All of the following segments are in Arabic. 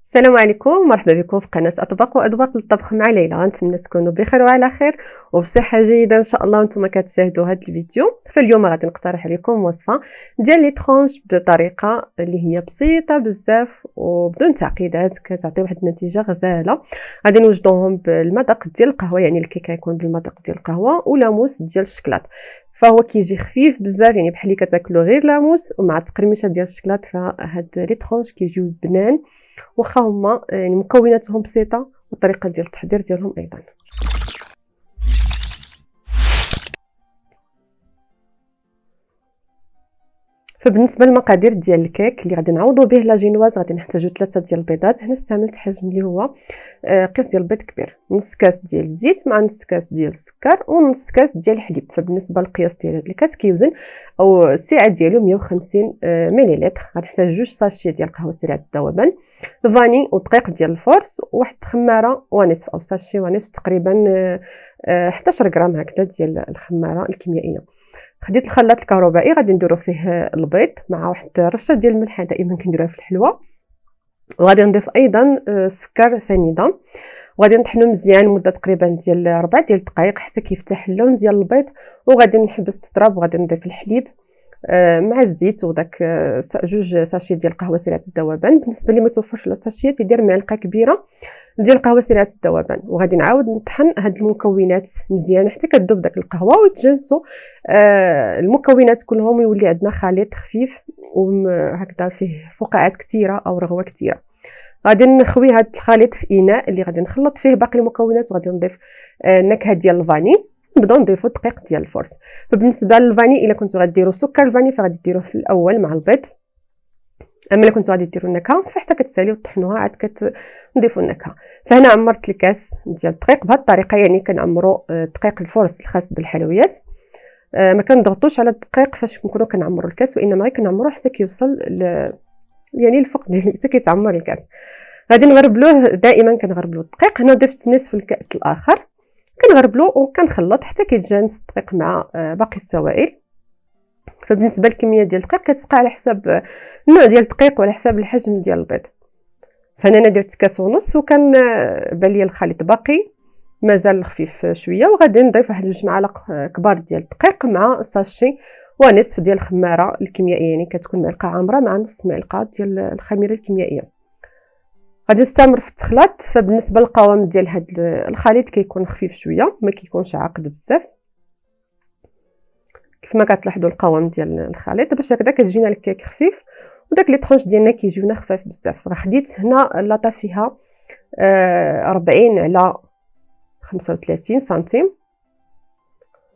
السلام عليكم، مرحبا بكم في قناة أطباق وأذواق للطبخ مع ليلى. نتمنى تكونوا بخير وعلى خير وبصحة جيدة إن شاء الله وانتم كتشاهدوا هذا الفيديو. فاليوم غادي نقترح عليكم وصفة ديال لي ترونش بطريقة اللي هي بسيطة بزاف وبدون تعقيدات، كتعطي واحد النتيجة غزالة. غادي نوجدوهم بالمذاق ديال القهوة، يعني الكيك غيكون بالمذاق ديال القهوة ولاموس ديال الشكلاط. فهو كيجي خفيف بزاف، يعني بحال اللي كتاكلوا غير لاموس ومع التقرميشه ديال الشكلاط. فهاد لي ترونش كيجيو بنان واخا هما يعني مكوناتهم بسيطه والطريقه ديال التحضير ديالهم ايضا. فبالنسبه للمقادير ديال الكيك اللي غادي نعوضوا به لا جينواز، غادي نحتاجوا 3 ديال البيضات. هنا استعملت حجم اللي هو قياس ديال البيض كبير، نص كاس ديال الزيت مع نص كاس ديال السكر ونص كاس ديال الحليب. فبالنسبه للقياس ديال هذا الكاس كيوزن او السعه ديالو 150 مليلتر. غنحتاج 2 ساشي ديال قهوه سريعه الذوبان، فاني ودقيق ديال الفورس، وواحد خماره ونصف او ساشي ونصف تقريبا 11 غرام هكذا ديال الخماره الكيميائيه. خديت الخلاط الكهربائي، غادي نديرو فيه البيض مع واحد رشه ديال الملح، دائما كنديروها في الحلوى، وغادي نضيف ايضا سكر سنيده، وغادي نطحنو مزيان مده تقريبا ديال 4 ديال الدقائق حتى كيفتح اللون ديال البيض. وغادي نحبس تطراب، وغادي نضيف الحليب مع الزيت وداك 2 ساشي ديال قهوه سريعه الذوبان. بالنسبه اللي ما توفرش لا ساشيات يدير معلقه كبيره ديال قهوه سريعه الذوبان. وغادي نعاود نطحن هاد المكونات مزيان حتى كتذوب داك القهوه ويتجانسوا المكونات كلهم، ويولي عندنا خليط خفيف وهكذا فيه فقاعات كثيره او رغوه كثيره. غادي نخوي هاد الخليط في اناء اللي غادي نخلط فيه باقي المكونات، وغادي نضيف النكهه ديال الفاني، نبداو نضيفوا الدقيق ديال الفرص. فبالنسبه للفاني الا كنتو غديروا سكر الفاني فغادي ديروه في الاول مع البيض، اما الا كنتو غادي ديروا النكهه فحتى كتساليو طحنوها عاد كنضيفوا النكهه. فهنا عمرت الكاس ديال الدقيق بهذه الطريقه، يعني كنعمروا دقيق الفرص الخاص بالحلويات. ما كنضغطوش على الدقيق فاش نكونوا كنعمروا الكاس، وانما غير كنعمروه حتى كيوصل يعني الفوق ديال حتى كيتعمر الكاس. غادي نغربلوه، دائما كنغربلو الدقيق. هنا ضفت نصف الكاس الاخر، كنغربلو وكنخلط حتى كيتجانس الدقيق مع باقي السوائل. فبالنسبه للكميه ديال الدقيق كتبقى على حساب النوع ديال الدقيق وعلى حساب الحجم ديال البيض. فانا درت كاس ونص، وكان بان لي الخليط باقي مازال خفيف شويه، وغادي نضيف واحد 2 معالق كبار ديال الدقيق مع ساشي ونصف ديال الخماره الكيميائيه، يعني كتكون معلقه عامره مع نص معلقه ديال الخميره الكيميائيه. غادي نستمر في التخلاط. فبالنسبه للقوام ديال هذا الخليط كيكون خفيف شويه، ما كيكونش عاقد بزاف كيف ما كتلاحظوا القوام ديال الخليط، باش هكذا كتجينا الكيك خفيف وداك لي طرونش ديالنا كيجيونا خفاف بزاف. خديت هنا لاطه فيها 40 على 35 سنتيم،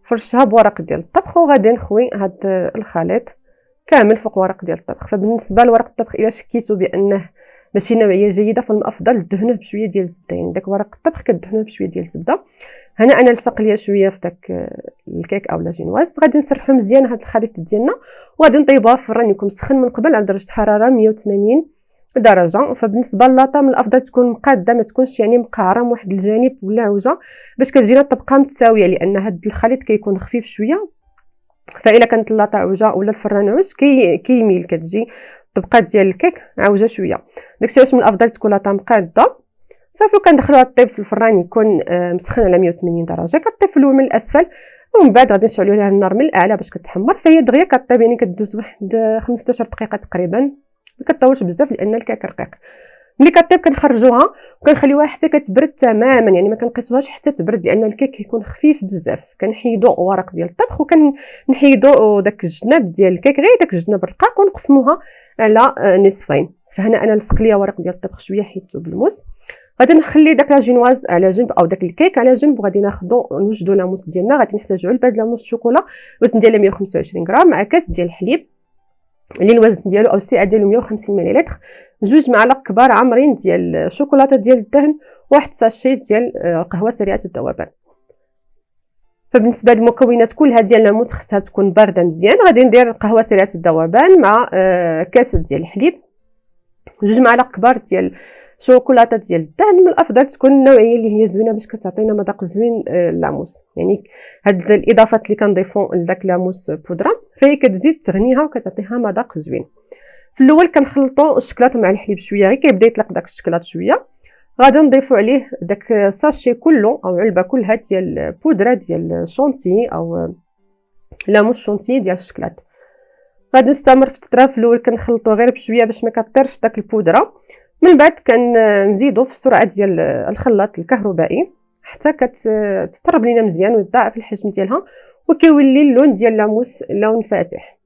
فرشها بورق ديال الطبخ، وغادي نخوي هذا الخليط كامل فوق ورق ديال الطبخ. فبالنسبه لورق الطبخ الا شكيتوا بانه ماشي نوعيه جيده فمن الافضل دهنوه بشويه ديال الزبده، يعني داك ورق الطبخ كدهنوه بشويه ديال الزبده. هنا انا لصق ليا شويه في داك الكيك او لا جينواز. غادي نسرحوا مزيان هذا الخليط ديالنا، وغادي نطيبوها في الفران يكون مسخن من قبل على درجه حراره 180 درجه. فبالنسبه للاطا من الافضل تكون مقاده، ما تكونش يعني مقعره من واحد الجانب ولا عوجه، باش كتجينا الطبقه متساويه، لان هذا الخليط كيكون خفيف شويه. فاذا كانت اللاطه عوجه ولا الفران عوج كيميل، كتجي الطبقه ديال الكيك عوجه شويه. داكشي علاش من الافضل تكون لاطه مقاده. صافي، وكندخلوها طيب في الفران يكون مسخن على 180 درجه. كطيب في الاول من الاسفل، ومن بعد غادي نشعلوا لها النار من الاعلى باش كتحمر. فهي دغيا كطيب، يعني كدوز واحد 15 دقيقه تقريبا، ما كطولش بزاف لان الكيك رقيق. ملي كطيب كنخرجوها وكنخليوها حتى كتبرد تماما، يعني ما كنقيسوهاش حتى تبرد لان الكيك كيكون خفيف بزاف. كنحيدو ورق ديال الطبخ وكنحيدو داك الجناب ديال الكيك، غير داك الجناب الرقاق، ونقسموها على نصفين. فهنا انا لصق ليا ورق ديال الطبخ شويه حيدته بالموس. غادي نخلي داك لا جينواز على جنب او داك الكيك على جنب، وغادي ناخذوا نوجدوا لاموس ديالنا. غادي نحتاجوا علبه د لاموس الشوكولا الوزن ديالها 125 غرام، مع كاس ديال الحليب اللي الوزن ديالو او السعه ديالو 150 مليلتر، 2 معالق كبار عامرين ديال الشوكولاته ديال الدهن، واحد ساشي ديال قهوه سريعه الذوبان. فبالنسبه للمكونات كلها ديال اللاموس خصها تكون بارده مزيان. غادي ندير قهوه سريعه الذوبان مع كاس ديال الحليب، 2 معالق كبار ديال شوكولاته ديال الدهن. من الافضل تكون النوعيه اللي هي زوينه باش كتعطينا مذاق زوين اللاموس، يعني هاد الاضافات اللي كنضيفوا لداك اللاموس بودره فهي كتزيد تغنيها وكتعطيها مذاق زوين. في الاول كنخلطوا الشكلاط مع الحليب شويه، غير كيبدا يطلق داك الشكلاط شويه، غادي نضيفوا عليه داك ساشي كله او علبه كلها ديال بودره ديال شونتي او لا مش شونتي ديال الشكلاط. غادي نستمر في التطراب. في الاول كنخلطوا غير بشويه باش ما كطيرش داك البودره، من بعد كنزيدوا في السرعه ديال الخلاط الكهربائي حتى كتطرب لينا مزيان ويضاعف الحجم ديالها، وكيولي اللون ديال لاموس لون فاتح.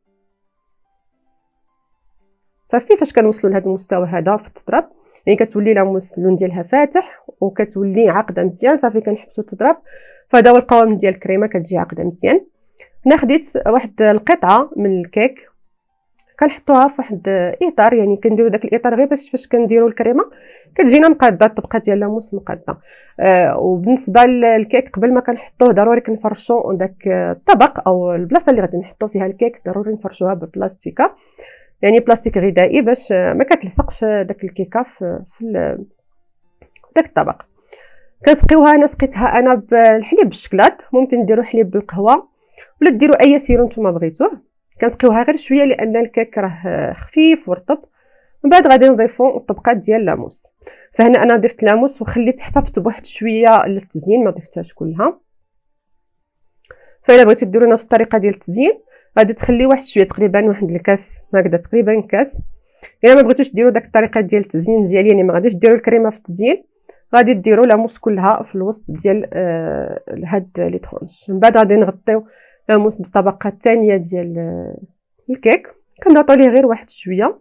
صافي فاش كنوصلوا لهذا المستوى هذا في التطراب، يعني كتولي لاموس اللون ديالها فاتح وكتولي عاقده مزيان، صافي كنحبسوا التطراب. فهذا هو القوام ديال الكريمه، كتجي عاقده مزيان. هنا خديت واحد القطعه من الكيك كنحطوها في واحد اطار، يعني كنديروا داك الاطار غير باش فاش كنديروا الكريمه كتجينا مقاده، الطبقه ديال لاموس مقاده. وبالنسبه للكيك قبل ما كنحطوه ضروري كنفرشوا داك الطبق او البلاصه اللي غادي نحطوا فيها الكيك، ضروري نفرشوها ببلاستيكه، يعني بلاستيك غذائي باش ما كتلصقش داك الكيكه في داك الطبق. كنسقيوها، انا سقيتها انا بالحليب بالشكلاط، ممكن ديروا حليب بالقهوه ولا ديروا اي سيرو نتوما بغيتوه. كنسقيوها غير شويه لان الكيك راه خفيف ورطب. من بعد غادي نضيفوا الطبقه ديال اللاموس. فهنا انا ضفت لاموس وخليت احتفظت بواحد شويه للتزيين، ما ضفتهاش كلها. فالا بغيتي ديروا نفس الطريقه ديال التزيين غادي تخلي واحد شويه، تقريبا واحد الكاس هكذا، تقريبا كاس. الا ما بغيتوش ديروا داك الطريقه ديال التزيين ديالي، يعني ما غاديش ديروا الكريمه في التزيين، غادي ديروا لاموس كلها في الوسط ديال هاد لي طرونش. من بعد غادي نغطيو لاموس بالطبقه الثانيه ديال الكيك، كنضغطوا ليه غير واحد شويه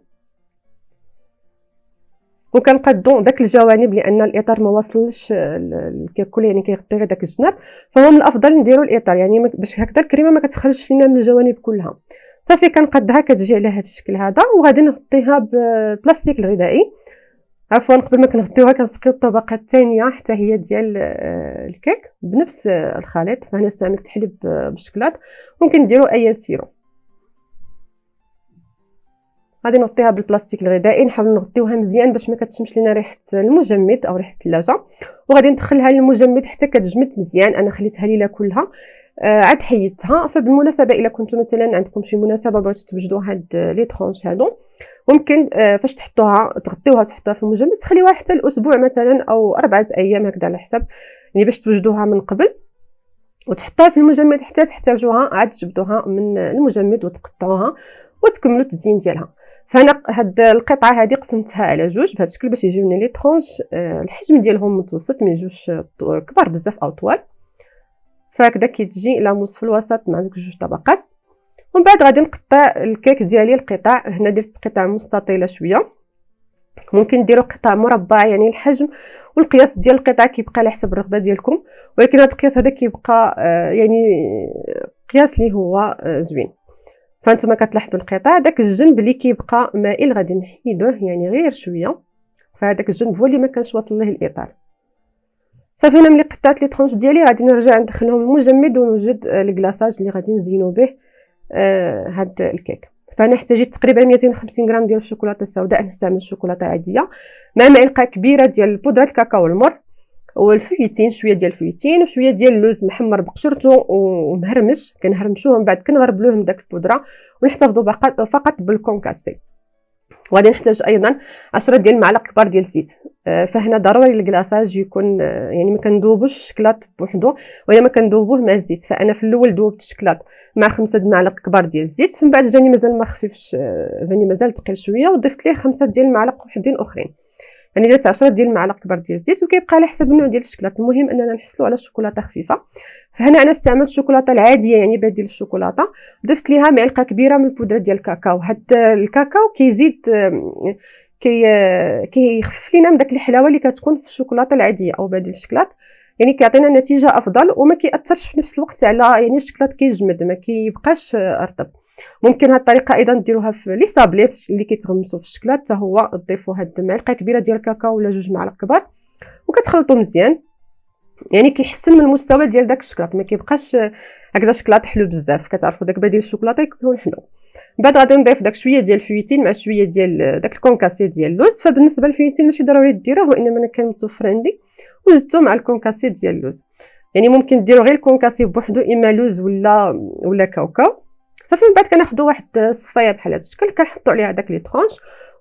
وكنقادو داك الجوانب لان الاطار ما واصلش الكيك كله، يعني كيغطي غير داك الجناب. فهو من الافضل نديروا الاطار يعني باش هكذا الكريمه ما كتخرجش لينا من الجوانب كلها. صافي كنقادها كتجي على هذا الشكل هذا، وغادي نغطيها ببلاستيك الغذائي. عفوا قبل ما كنغطيوها كنسقيو الطبقه الثانيه حتى هي ديال الكيك بنفس الخليط. فهنا استعملت حليب بالشكلاط، ممكن ديروا اي سيرو. غادي نغطيها بالبلاستيك الغذائي، نحاول نغطيوها مزيان باش ما كتشمش لينا ريحه المجمد او ريحه الثلاجه. وغادي ندخلها للمجمد حتى كتجمد مزيان. انا خليتها ليله كلها عاد حيدتها. فبالمناسبه الا كنتو مثلا عندكم شي مناسبه بغيتو توجدوا هاد لي طرونش هادو، ممكن فاش تحطوها تغطيوها وتحطوها في المجمد، تخليوها حتى الاسبوع مثلا او 4 ايام هكذا على حسب، يعني باش توجدوها من قبل وتحطوها في المجمد حتى تحتاجوها عاد تجبدوها من المجمد وتقطعوها وتكملوا التزيين ديالها. فانا هاد القطعه هذه قسمتها على جوج بهذا الشكل باش يجيوني لي طرونش الحجم ديالهم متوسط، ما يجوش كبار بزاف او طوال. فهكذا كيتجي لاموس في الوسط مع دوك جوج طبقات. ومن بعد غادي نقطع الكيك ديالي القطع. هنا درت قطع مستطيله شويه، ممكن ديروا قطع مربعه، يعني الحجم والقياس ديال القطعه كيبقى على حسب الرغبه ديالكم، ولكن هذا القياس هذا كيبقى يعني قياس اللي هو زوين. فانتم كتلاحظوا القطع داك الجنب اللي كيبقى مائل غادي نحيدوه يعني غير شويه، فهذاك الجنب هو اللي ما كانش واصل له الاطار. صافي انا ملي قطعت لي طرونش ديالي غادي نرجع ندخلهم المجمد ونوجد الكلاصاج اللي غادي نزينو به هاد الكيك. فانا احتاجيت تقريبا 250 غرام ديال الشوكولاته السوداء، نستعمل شوكولاته عاديه مع معلقه كبيره ديال بودره الكاكاو المر والفويتين، شويه ديال الفويتين وشويه ديال اللوز محمر بقشرته ومهرمش، كنهرمشوه من بعد كنغربلوه من داك البودره ونحتفظوا فقط بالكونكاسي. وغادي نحتاج ايضا 10 ديال المعالق كبار ديال الزيت. فهنا ضروري الكلاصاج يكون يعني ما كندوبوش الشكلاط بوحدو ولا ما كندوبوه مع الزيت. فانا في الاول دوبت الشكلاط مع 5 معالق كبار ديال الزيت، من بعد جاني مازال ما خفيفش، جاني مازال ثقيل شويه وضفت ليه 5 ديال المعالق وحدين اخرين، يعني درت 10 ديال المعالق كبار ديال الزيت. وكيبقى على حسب النوع ديال الشكلاط، المهم اننا نحصلوا على شوكولاته خفيفه. فهنا انا استعملت الشوكولاته العاديه يعني بديل الشوكولاته، ضفت ليها معلقه كبيره من البودره ديال الكاكاو. هاد الكاكاو كيزيد كيخفف لينا من داك الحلاوه اللي كتكون في الشوكولاته العاديه او بديل الشكلاط، يعني كيعطينا نتيجه افضل وما كياثرش في نفس الوقت على يعني الشكلاط كيجمد ما كيبقاش رطب. ممكن هاد الطريقه ايضا ديروها في لي صابلي اللي كيتغمسوا في الشكلاط، حتى هو تضيفوا هاد معلقه كبيره ديال الكاكاو ولا 2 معالق كبار وكتخلطوا مزيان، يعني كيحسن من المستوى ديال داك الشكلاط، ما كيبقاش هكذا شكلاط حلو بزاف. كتعرفوا داك بديل الشوكولاته يكون حلو. من بعد غادي نضيف داك شويه ديال الفويتين مع شويه ديال داك الكونكاسي ديال اللوز. فبالنسبه للفويتين ماشي ضروري ديروه، وانما انا كان متوفر عندي وزدته مع الكونكاسي ديال اللوز. يعني ممكن ديروا غير الكونكاسي بوحدو، اما لوز ولا كاوكاو. صافي من بعد كناخذوا واحد الصفايه بحال هذا الشكل، كنحطوا عليها داك لي طرونش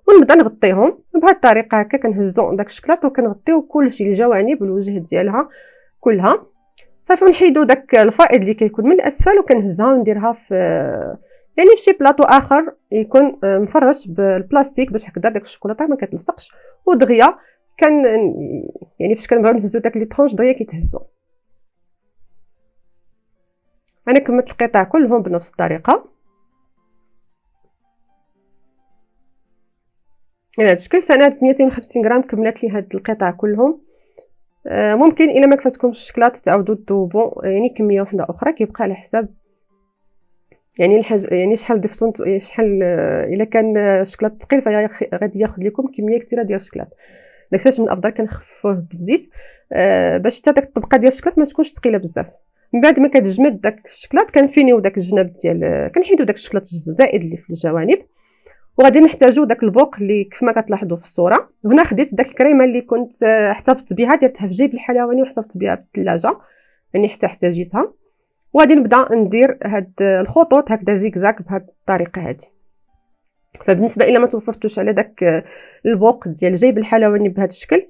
ونبدا نغطيهم بهذه الطريقه هكا. كنهزوا داك الشكلاط وكنغطيو كلشي الجوانب والوجه ديالها كلها. صافي ونحيدوا داك الفائض اللي كيكون من الاسفل وكنهزها ونديرها في يعني في شي بلاطو اخر يكون مفرش بالبلاستيك باش هكذا داك الشوكولاته ما كتلصقش ودغيا كان يعني فاش كنبغيو نهزو داك لي طرونش دغيا كيتهزوا. انا كملت القطع كلهم بنفس الطريقه على هذا الشكل. فانا 250 غرام كملت لي هاد القطع كلهم. ممكن الا ما كفاتكمش الشكلاط تعاودوا تذوبوا يعني كميه واحده اخرى، كيبقى على حساب يعني الحاج يعني شحال ضفتوا شحال. الا كان الشكلاط ثقيل فغادي ياخذ لكم كميه كثيره ديال الشكلاط، داكشي من الافضل كنخففوه بالزيت باش حتى داك الطبقه ديال الشكلاط ما تكونش ثقيله بزاف. من بعد ما كتجمد داك الشكلاط كنفينيو داك الجناب ديال كنحيدو داك الشكلاط الزائد اللي في الجوانب، وغادي نحتاجو داك البوق اللي كيف ما كتلاحظوا في الصوره. هنا خديت داك الكريمه اللي كنت احتفظت بها، درتها في جيب الحلواني واحتفظت بها في الثلاجه يعني حتى احتاجيتها. وغادي نبدا ندير هاد الخطوط هكذا زيكزاك بهاد الطريقه هذه. فبالنسبه الى ما توفرتوش على داك البوق ديال جيب الحلواني بهذا الشكل،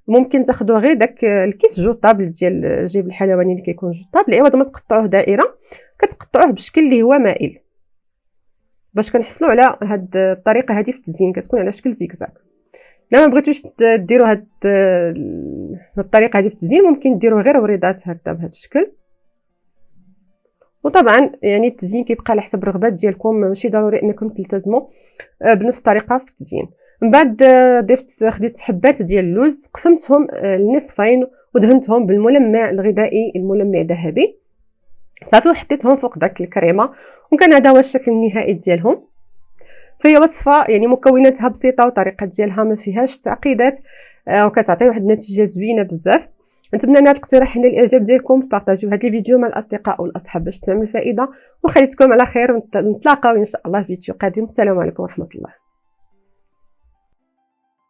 ممكن تاخذوا غير داك الكيس جوطابل ديال جيب الحلواني اللي كيكون جوطابل، عوض ما تقطعوه دائره كتقطعوه بشكل اللي هو مائل باش كنحصلوا على هاد الطريقه هذه في التزيين، كتكون على شكل زيكزاك. لا ما بغيتوش ديروا هاد الطريقه هذه في التزيين ممكن ديروا غير وريدات هكذا بهذا الشكل. وطبعا يعني التزيين كيبقى على حسب الرغبات ديالكم، ماشي ضروري انكم تلتزموا بنفس الطريقه في التزيين. من بعد خديت حبات ديال اللوز قسمتهم لنصفين ودهنتهم بالملمع الغذائي الملمع ذهبي صافي، وحطيتهم فوق داك الكريمه. وكان هذا هو الشكل النهائي ديالهم. فهي وصفه يعني مكوناتها بسيطه وطريقه ديالها ما فيهاش تعقيدات وكتعطي واحد النتيجه زوينه بزاف. نتمنى ان هذا الاقتراح ينال الاعجاب ديالكم، بارطاجيو هذا الفيديو مع الاصدقاء والاصحاب باش تعمل الفائده، وخليتكم على خير ونتلاقاو ان شاء الله في فيديو قادم. السلام عليكم ورحمه الله.